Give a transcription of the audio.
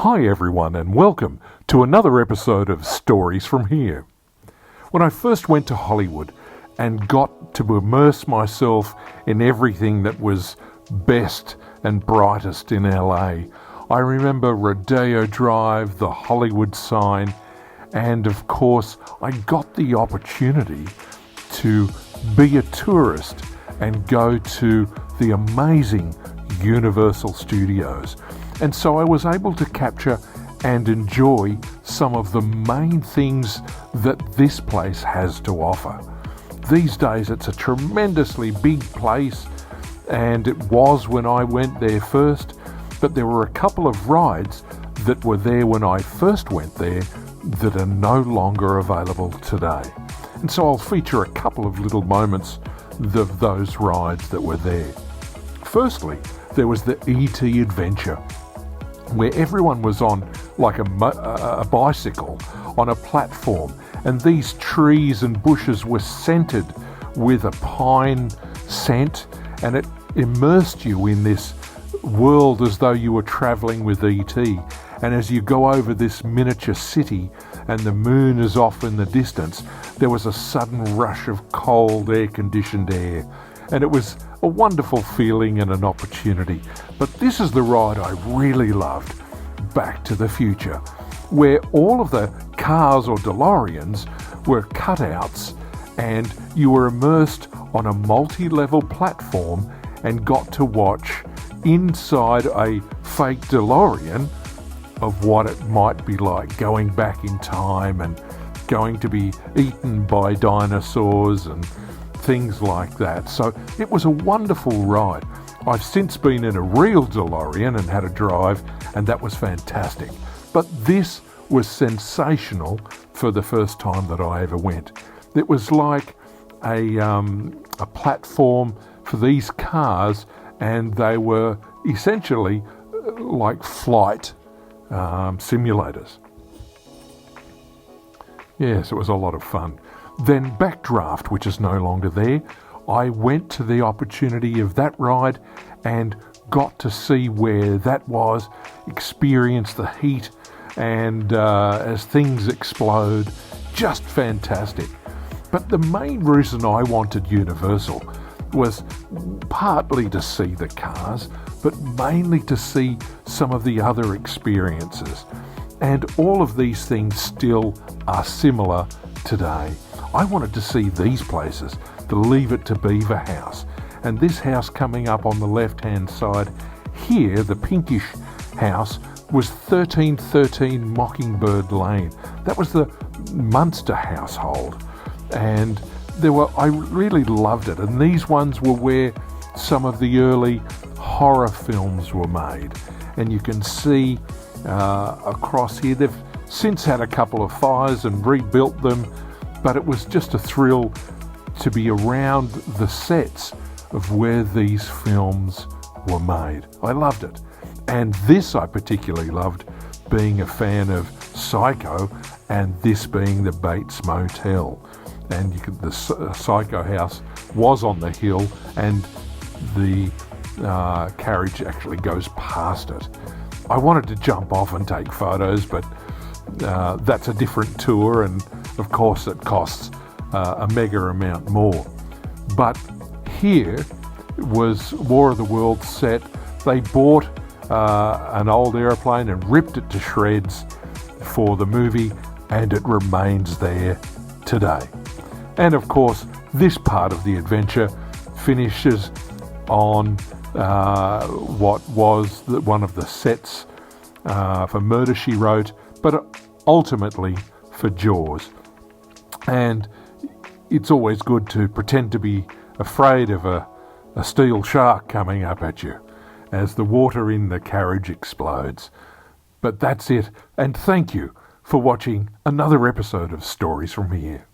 Hi everyone and welcome to another episode of Stories from Here. When I first went to Hollywood and got to immerse myself in everything that was best and brightest in LA, I remember Rodeo Drive, the Hollywood sign, and of course I got the opportunity to be a tourist and go to the amazing Universal Studios. And so I was able to capture and enjoy some of the main things that this place has to offer. These days it's a tremendously big place, and it was when I went there first, but there were a couple of rides that were there when I first went there that are no longer available today. And so I'll feature a couple of little moments of those rides that were there. Firstly, there was the E.T. Adventure, where everyone was on like a bicycle on a platform, and these trees and bushes were scented with a pine scent, and it immersed you in this world as though you were travelling with E.T. And as you go over this miniature city and the moon is off in the distance, there was a sudden rush of cold air-conditioned air, and it was a wonderful feeling and an opportunity. But this is the ride I really loved, Back to the Future, where all of the cars or DeLoreans were cutouts, and you were immersed on a multi-level platform and got to watch inside a fake DeLorean of what it might be like going back in time and going to be eaten by dinosaurs and things like that. So it was a wonderful ride. I've since been in a real DeLorean and had a drive, and that was fantastic. But this was sensational for the first time that I ever went. It was like a platform for these cars, and they were essentially like flight simulators. Yes, it was a lot of fun. Then Backdraft, which is no longer there, I went to the opportunity of that ride and got to see where that was, experience the heat, and as things explode, just fantastic. But the main reason I wanted Universal was partly to see the cars, but mainly to see some of the other experiences. And all of these things still are similar today. I wanted to see these places, the Leave It to Beaver house, and this house coming up on the left-hand side here, the pinkish house, was 1313 Mockingbird Lane. That was the Munster household, and I really loved it. And these ones were where some of the early horror films were made, and you can see across here they've since had a couple of fires and rebuilt them, but it was just a thrill to be around the sets of where these films were made. I loved it. And this I particularly loved, being a fan of Psycho, and this being the Bates Motel. And the Psycho house was on the hill, and the carriage actually goes past it. I wanted to jump off and take photos, but that's a different tour, and of course it costs a mega amount more. But here was War of the Worlds set. They bought an old airplane and ripped it to shreds for the movie, and it remains there today. And of course, this part of the adventure finishes on what was one of the sets for Murder, She Wrote, but ultimately for Jaws. And it's always good to pretend to be afraid of a steel shark coming up at you as the water in the carriage explodes. But that's it, and thank you for watching another episode of Stories from Here.